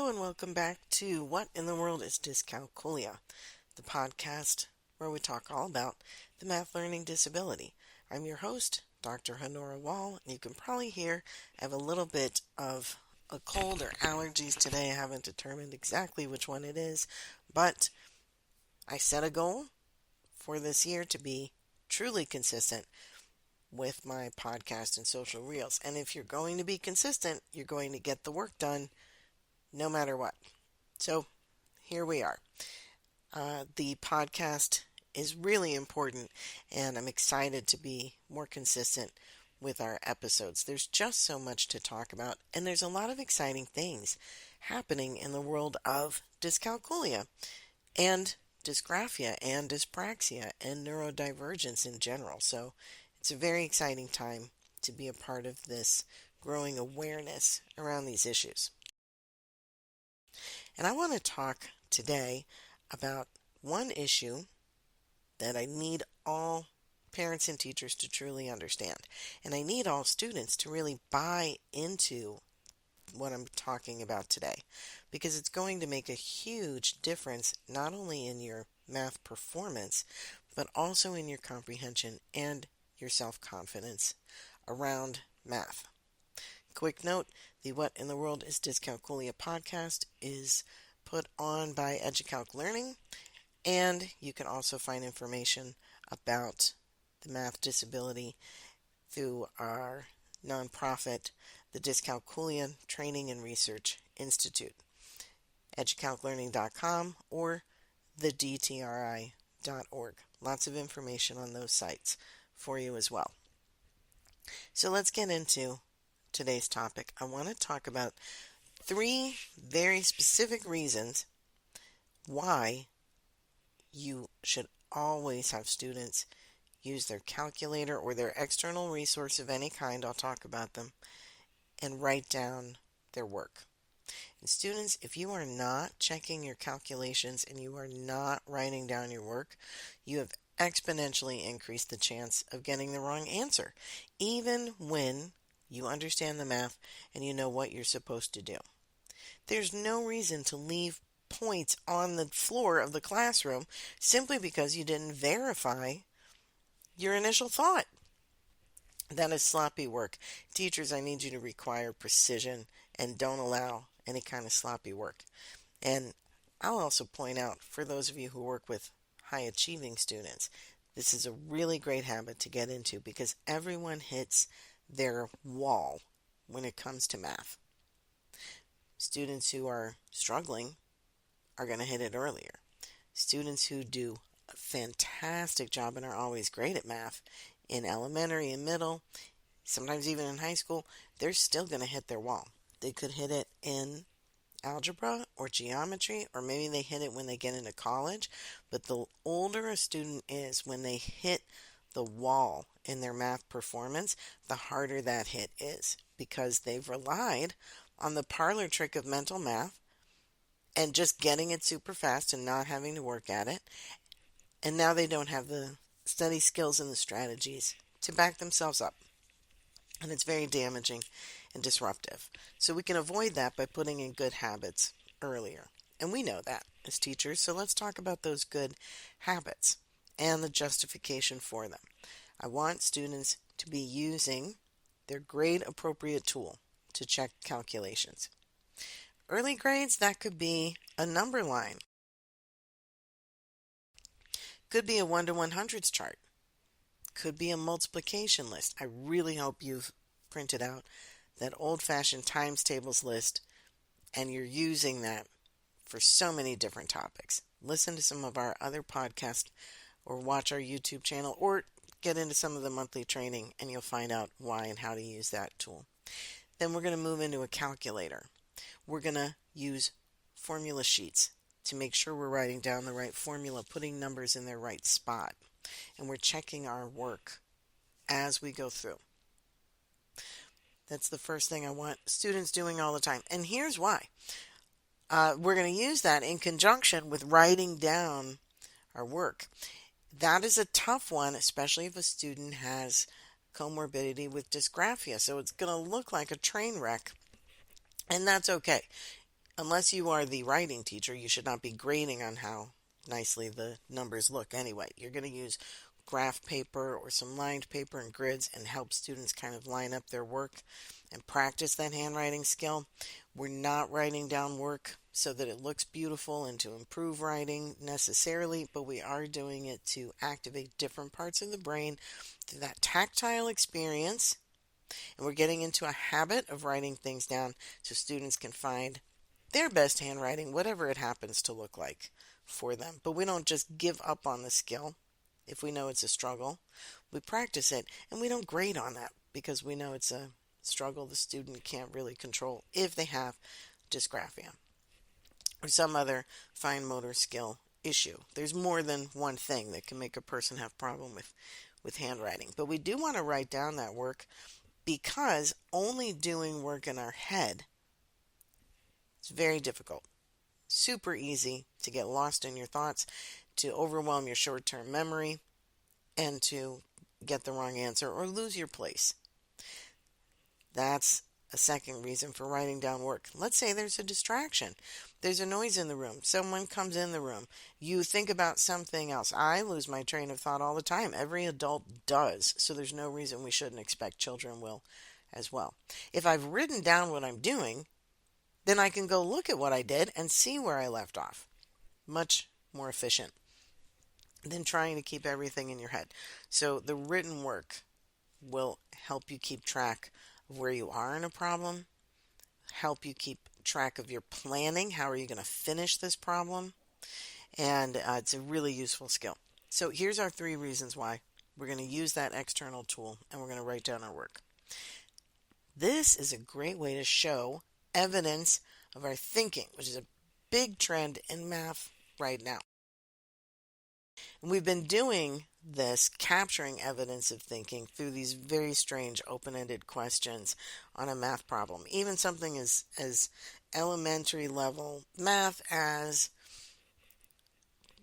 Hello and welcome back to What in the World is Dyscalculia, the podcast where we talk all about the math learning disability. I'm your host, Dr. Honora Wall, and you can probably hear I have a little bit of a cold or allergies today. I haven't determined exactly which one it is, but I set a goal for this year to be truly consistent with my podcast and social reels. And if you're going to be consistent, you're going to get the work done no matter what. So here we are. The podcast is really important, and I'm excited to be more consistent with our episodes. There's just so much to talk about, and there's a lot of exciting things happening in the world of dyscalculia and dysgraphia and dyspraxia and neurodivergence in general. So it's a very exciting time to be a part of this growing awareness around these issues. And I want to talk today about one issue that I need all parents and teachers to truly understand. And I need all students to really buy into what I'm talking about today, because it's going to make a huge difference not only in your math performance, but also in your comprehension and your self-confidence around math. Quick note, the What in the World is Dyscalculia podcast is put on by EduCalc Learning, and you can also find information about the math disability through our nonprofit, the Dyscalculia Training and Research Institute, educalclearning.com or thedtri.org. Lots of information on those sites for you as well. So let's get into today's topic. I want to talk about 3 very specific reasons why you should always have students use their calculator or their external resource of any kind, I'll talk about them, and write down their work. And students, if you are not checking your calculations and you are not writing down your work, you have exponentially increased the chance of getting the wrong answer, even when you understand the math and you know what you're supposed to do. There's no reason to leave points on the floor of the classroom simply because you didn't verify your initial thought. That is sloppy work. Teachers, I need you to require precision and don't allow any kind of sloppy work. And I'll also point out, for those of you who work with high achieving students, this is a really great habit to get into because everyone hits their wall when it comes to math. Students who are struggling are going to hit it earlier. Students who do a fantastic job and are always great at math in elementary and middle, sometimes even in high school, they're still going to hit their wall. They could hit it in algebra or geometry, or maybe they hit it when they get into college, but the older a student is, when they hit the wall in their math performance, the harder that hit is, because they've relied on the parlor trick of mental math and just getting it super fast and not having to work at it. And now they don't have the study skills and the strategies to back themselves up. And it's very damaging and disruptive. So we can avoid that by putting in good habits earlier. And we know that as teachers, so let's talk about those good habits and the justification for them. I want students to be using their grade appropriate tool to check calculations. Early grades, that could be a number line. Could be a 1 to 100s chart. Could be a multiplication list. I really hope you've printed out that old-fashioned times tables list and you're using that for so many different topics. Listen to some of our other podcasts or watch our YouTube channel or get into some of the monthly training and you'll find out why and how to use that tool. Then we're going to move into a calculator. We're going to use formula sheets to make sure we're writing down the right formula, putting numbers in their right spot, and we're checking our work as we go through. That's the first thing I want students doing all the time. And here's why. We're going to use that in conjunction with writing down our work. That is a tough one, especially if a student has comorbidity with dysgraphia. So it's going to look like a train wreck, and that's okay. Unless you are the writing teacher, you should not be grading on how nicely the numbers look anyway. You're going to use graph paper or some lined paper and grids and help students kind of line up their work and practice that handwriting skill. We're not writing down work so that it looks beautiful and to improve writing necessarily, but we are doing it to activate different parts of the brain through that tactile experience. And we're getting into a habit of writing things down so students can find their best handwriting, whatever it happens to look like for them. But we don't just give up on the skill if we know it's a struggle. We practice it and we don't grade on that because we know it's a struggle the student can't really control if they have dysgraphia or some other fine motor skill issue. There's more than one thing that can make a person have problem with handwriting. But we do want to write down that work because only doing work in our head is very difficult. Super easy to get lost in your thoughts, to overwhelm your short-term memory, and to get the wrong answer or lose your place. That's a second reason for writing down work. Let's say there's a distraction. There's a noise in the room. Someone comes in the room. You think about something else. I lose my train of thought all the time. Every adult does. So there's no reason we shouldn't expect children will as well. If I've written down what I'm doing, then I can go look at what I did and see where I left off. Much more efficient than trying to keep everything in your head. So the written work will help you keep track of where you are in a problem, help you keep track of your planning. How are you going to finish this problem? And it's a really useful skill. So here's our 3 reasons why we're going to use that external tool and we're going to write down our work. This is a great way to show evidence of our thinking, which is a big trend in math right now. And we've been doing this, capturing evidence of thinking through these very strange open-ended questions on a math problem. Even something as elementary level math as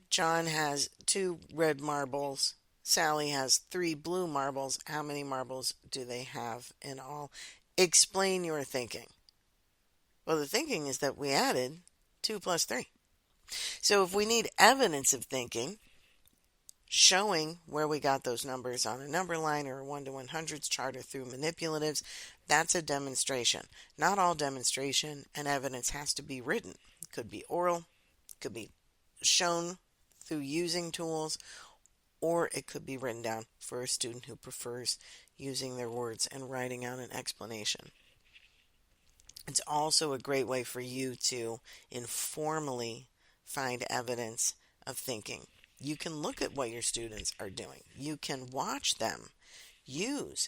John has 2 red marbles, Sally has 3 blue marbles. How many marbles do they have in all? Explain your thinking. Well, the thinking is that we added 2 plus 3. So if we need evidence of thinking, showing where we got those numbers on a number line or a 1 to 100s chart or through manipulatives, that's a demonstration. Not all demonstration and evidence has to be written. It could be oral, it could be shown through using tools, or it could be written down for a student who prefers using their words and writing out an explanation. It's also a great way for you to informally find evidence of thinking. You can look at what your students are doing. You can watch them use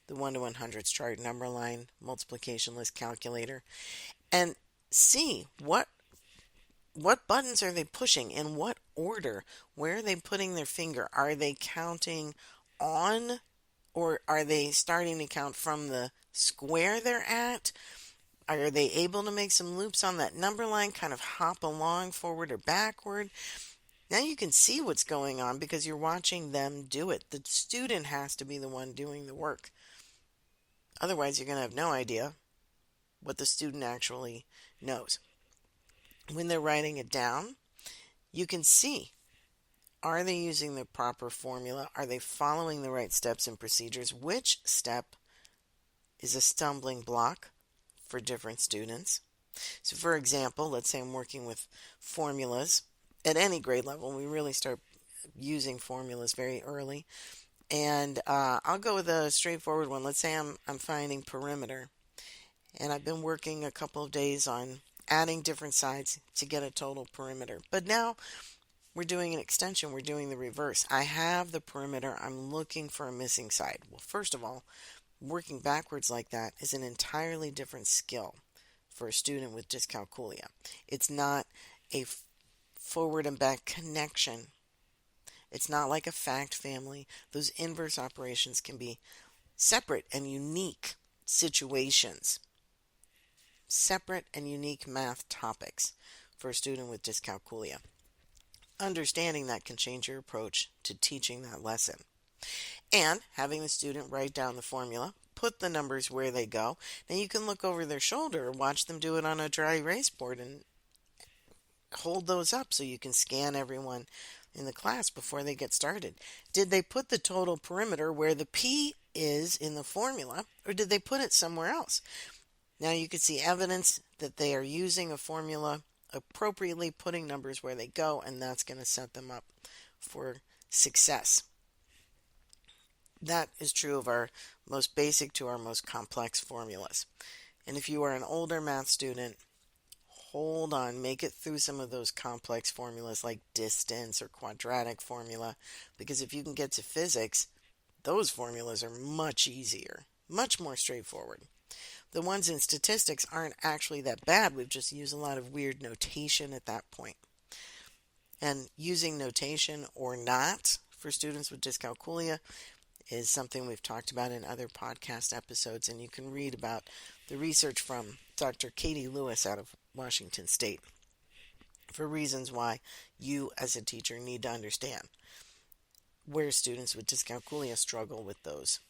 the 1 to 100s chart, number line, multiplication list calculator, and see what buttons are they pushing, in what order, where are they putting their finger? Are they counting on, or are they starting to count from the square they're at? Are they able to make some loops on that number line, kind of hop along forward or backward? Now you can see what's going on because you're watching them do it. The student has to be the one doing the work. Otherwise, you're going to have no idea what the student actually knows. When they're writing it down, you can see, are they using the proper formula? Are they following the right steps and procedures? Which step is a stumbling block for different students? So for example, let's say I'm working with formulas. At any grade level, we really start using formulas very early. And I'll go with a straightforward one. Let's say I'm finding perimeter. And I've been working a couple of days on adding different sides to get a total perimeter. But now we're doing an extension. We're doing the reverse. I have the perimeter. I'm looking for a missing side. Well, first of all, working backwards like that is an entirely different skill for a student with dyscalculia. It's not a forward and back connection. It's not like a fact family. Those inverse operations can be separate and unique situations, separate and unique math topics for a student with dyscalculia. Understanding that can change your approach to teaching that lesson. And having the student write down the formula, put the numbers where they go. Now you can look over their shoulder or watch them do it on a dry erase board and hold those up so you can scan everyone in the class before they get started. Did they put the total perimeter where the P is in the formula, or did they put it somewhere else? Now you can see evidence that they are using a formula appropriately, putting numbers where they go, and that's going to set them up for success. That is true of our most basic to our most complex formulas. And if you are an older math student, hold on, make it through some of those complex formulas like distance or quadratic formula, because if you can get to physics, those formulas are much easier, much more straightforward. The ones in statistics aren't actually that bad. We've just used a lot of weird notation at that point. And using notation or not for students with dyscalculia is something we've talked about in other podcast episodes, and you can read about the research from Dr. Katie Lewis out of Washington State for reasons why you as a teacher need to understand where students with dyscalculia struggle with those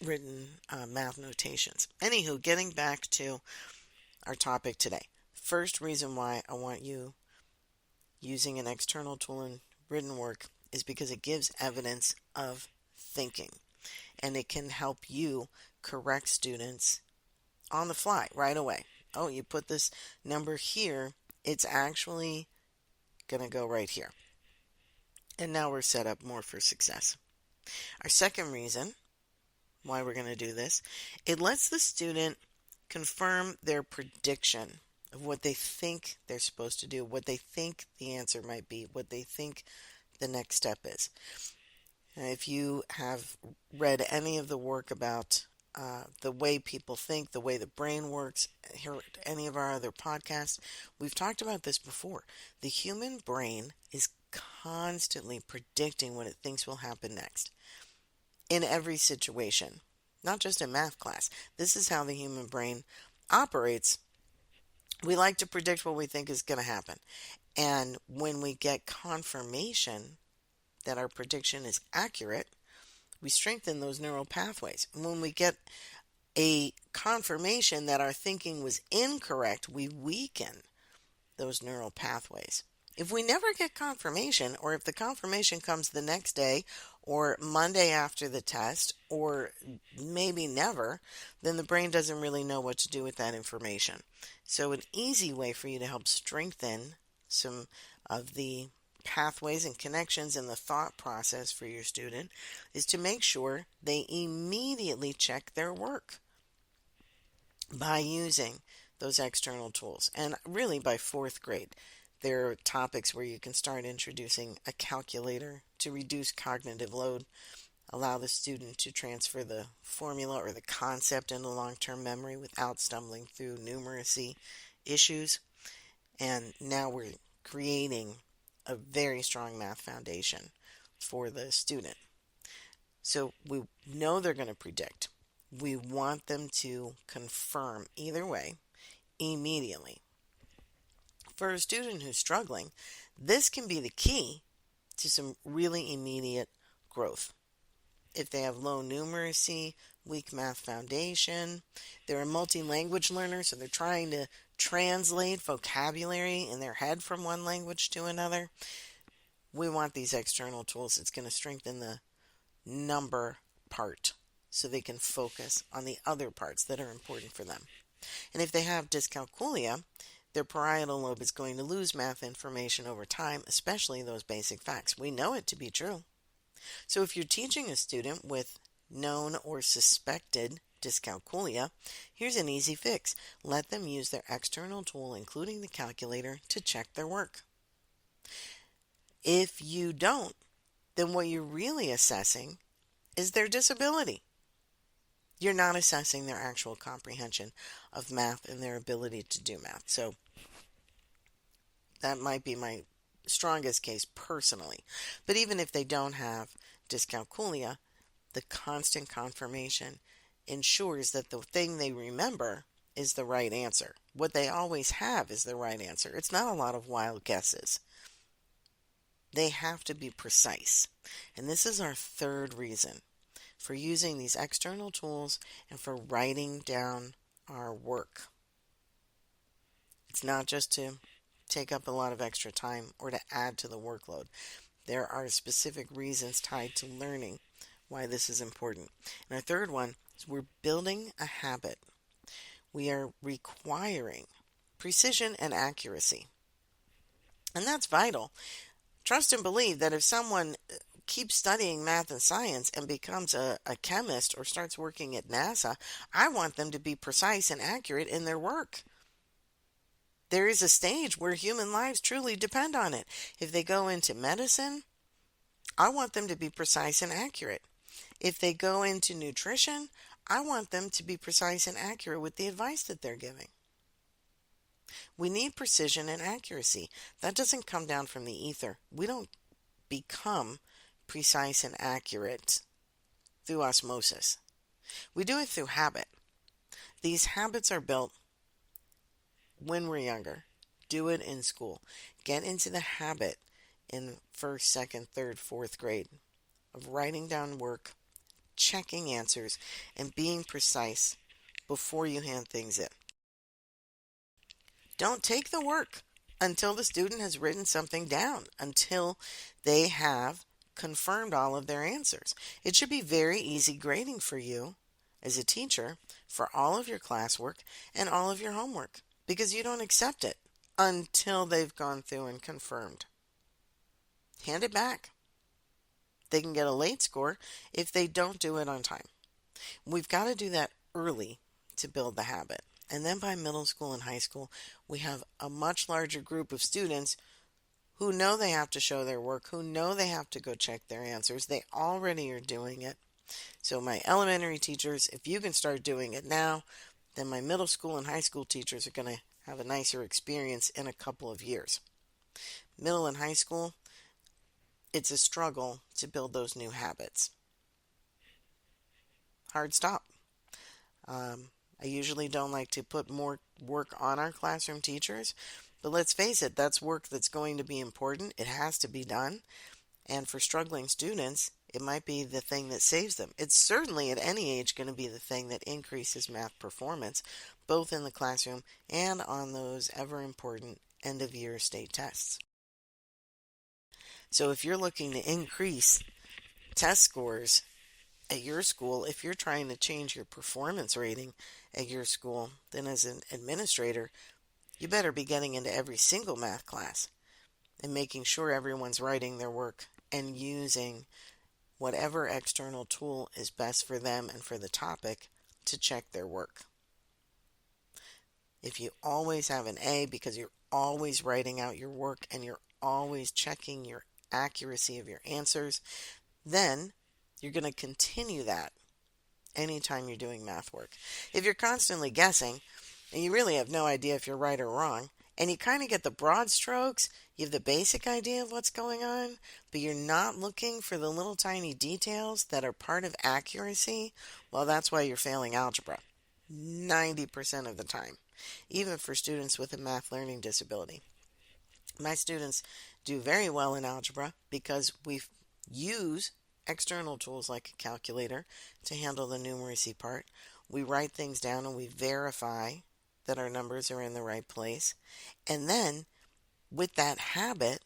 written math notations. Anywho, getting back to our topic today. First reason why I want you using an external tool in written work is because it gives evidence of thinking, and it can help you correct students on the fly right away. Oh, you put this number here, it's actually going to go right here. And now we're set up more for success. Our second reason why we're going to do this, it lets the student confirm their prediction of what they think they're supposed to do, what they think the answer might be, what they think the next step is. If you have read any of the work about the way people think, the way the brain works, heard any of our other podcasts, we've talked about this before. The human brain is constantly predicting what it thinks will happen next in every situation, not just in math class. This is how the human brain operates. We like to predict what we think is going to happen. And when we get confirmation that our prediction is accurate, we strengthen those neural pathways. And when we get a confirmation that our thinking was incorrect, we weaken those neural pathways. If we never get confirmation, or if the confirmation comes the next day, or Monday after the test, or maybe never, then the brain doesn't really know what to do with that information. So an easy way for you to help strengthen some of the pathways and connections in the thought process for your student is to make sure they immediately check their work by using those external tools. And really by fourth grade, there are topics where you can start introducing a calculator to reduce cognitive load, allow the student to transfer the formula or the concept into long-term memory without stumbling through numeracy issues. And now we're creating a very strong math foundation for the student. So we know they're going to predict. We want them to confirm either way immediately. For a student who's struggling, this can be the key to some really immediate growth. If they have low numeracy, weak math foundation, they're a multi-language learner, so they're trying to translate vocabulary in their head from one language to another, we want these external tools. It's going to strengthen the number part so they can focus on the other parts that are important for them. And if they have dyscalculia, their parietal lobe is going to lose math information over time, especially those basic facts. We know it to be true. So if you're teaching a student with known or suspected dyscalculia, here's an easy fix. Let them use their external tool, including the calculator, to check their work. If you don't, then what you're really assessing is their disability. You're not assessing their actual comprehension of math and their ability to do math. So that might be my strongest case personally. But even if they don't have dyscalculia, the constant confirmation ensures that the thing they remember is the right answer. What they always have is the right answer. It's not a lot of wild guesses. They have to be precise. And this is our third reason for using these external tools and for writing down our work. It's not just to take up a lot of extra time or to add to the workload. There are specific reasons tied to learning why this is important. And our third one is we're building a habit. We are requiring precision and accuracy. And that's vital. Trust and believe that if someone keeps studying math and science and becomes a chemist or starts working at NASA, I want them to be precise and accurate in their work. There is a stage where human lives truly depend on it. If they go into medicine, I want them to be precise and accurate. If they go into nutrition, I want them to be precise and accurate with the advice that they're giving. We need precision and accuracy. That doesn't come down from the ether. We don't become precise and accurate through osmosis. We do it through habit. These habits are built when we're younger. Do it in school. Get into the habit in first, second, third, fourth grade of writing down work, checking answers, and being precise before you hand things in. Don't take the work until the student has written something down, until they have confirmed all of their answers. It should be very easy grading for you as a teacher for all of your classwork and all of your homework, because you don't accept it until they've gone through and confirmed. Hand it back. They can get a late score if they don't do it on time. We've got to do that early to build the habit. And then by middle school and high school, we have a much larger group of students who know they have to show their work, who know they have to go check their answers. They already are doing it. So my elementary teachers, if you can start doing it now, then my middle school and high school teachers are going to have a nicer experience in a couple of years. Middle and high school, it's a struggle to build those new habits. Hard stop. I usually don't like to put more work on our classroom teachers, but let's face it, that's work that's going to be important. It has to be done. And for struggling students, it might be the thing that saves them. It's certainly at any age going to be the thing that increases math performance, both in the classroom and on those ever important end of year state tests. So if you're looking to increase test scores at your school, if you're trying to change your performance rating at your school, then as an administrator, you better be getting into every single math class and making sure everyone's writing their work and using whatever external tool is best for them and for the topic to check their work. If you always have an A because you're always writing out your work and you're always checking your accuracy of your answers, then you're going to continue that anytime you're doing math work. If you're constantly guessing and you really have no idea if you're right or wrong, and you kind of get the broad strokes, you have the basic idea of what's going on, but you're not looking for the little tiny details that are part of accuracy, well, that's why you're failing algebra 90% of the time, even for students with a math learning disability. My students do very well in algebra because we use external tools like a calculator to handle the numeracy part. We write things down and we verify that our numbers are in the right place. And then with that habit,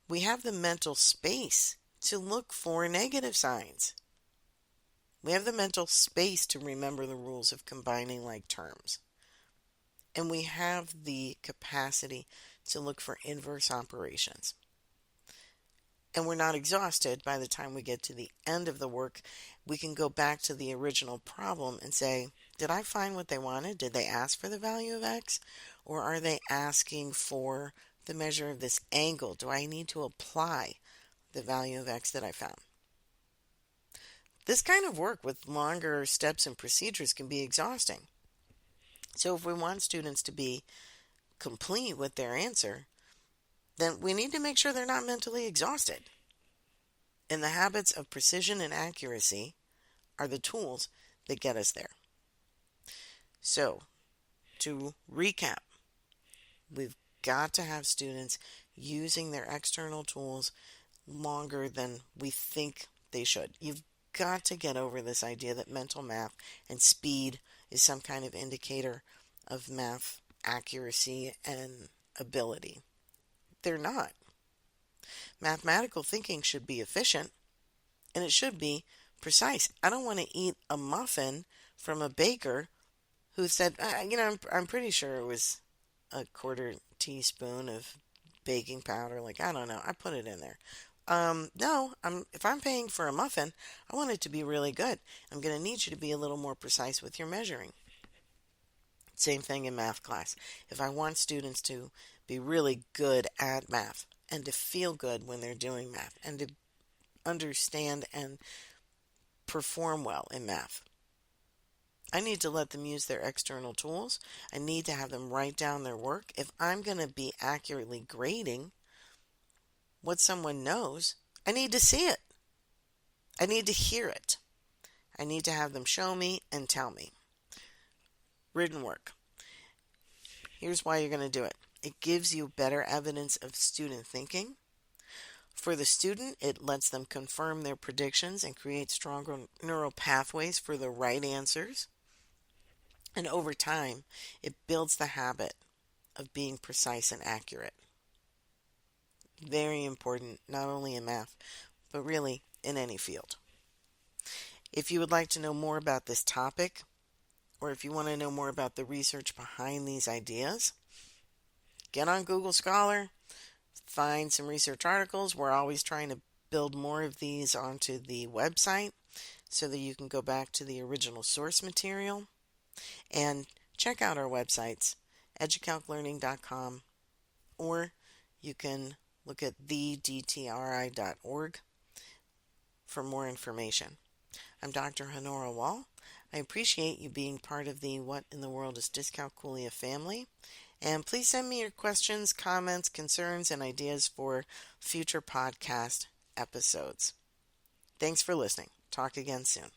we have the mental space to look for negative signs. We have the mental space to remember the rules of combining like terms. And we have the capacity to look for inverse operations. And we're not exhausted by the time we get to the end of the work. We can go back to the original problem and say, did I find what they wanted? Did they ask for the value of x? Or are they asking for the measure of this angle? Do I need to apply the value of x that I found? This kind of work with longer steps and procedures can be exhausting. So if we want students to be complete with their answer, then we need to make sure they're not mentally exhausted. And the habits of precision and accuracy are the tools that get us there. So, to recap, we've got to have students using their external tools longer than we think they should. You've got to get over this idea that mental math and speed is some kind of indicator of math accuracy and ability. They're not. Mathematical thinking should be efficient and it should be precise. I don't want to eat a muffin from a baker who said, I'm pretty sure it was a quarter teaspoon of baking powder. Like, I don't know. I put it in there. No, if I'm paying for a muffin, I want it to be really good. I'm going to need you to be a little more precise with your measuring. Same thing in math class. If I want students to be really good at math and to feel good when they're doing math and to understand and perform well in math, I need to let them use their external tools. I need to have them write down their work. If I'm going to be accurately grading what someone knows, I need to see it. I need to hear it. I need to have them show me and tell me. Written work. Here's why you're going to do it. It gives you better evidence of student thinking. For the student, it lets them confirm their predictions and create stronger neural pathways for the right answers. And over time, it builds the habit of being precise and accurate. Very important, not only in math, but really in any field. If you would like to know more about this topic, or if you want to know more about the research behind these ideas, get on Google Scholar, find some research articles. We're always trying to build more of these onto the website so that you can go back to the original source material. And check out our websites, educalclearning.com, or you can look at thedtri.org for more information. I'm Dr. Honora Wall. I appreciate you being part of the What in the World is Dyscalculia family. And please send me your questions, comments, concerns, and ideas for future podcast episodes. Thanks for listening. Talk again soon.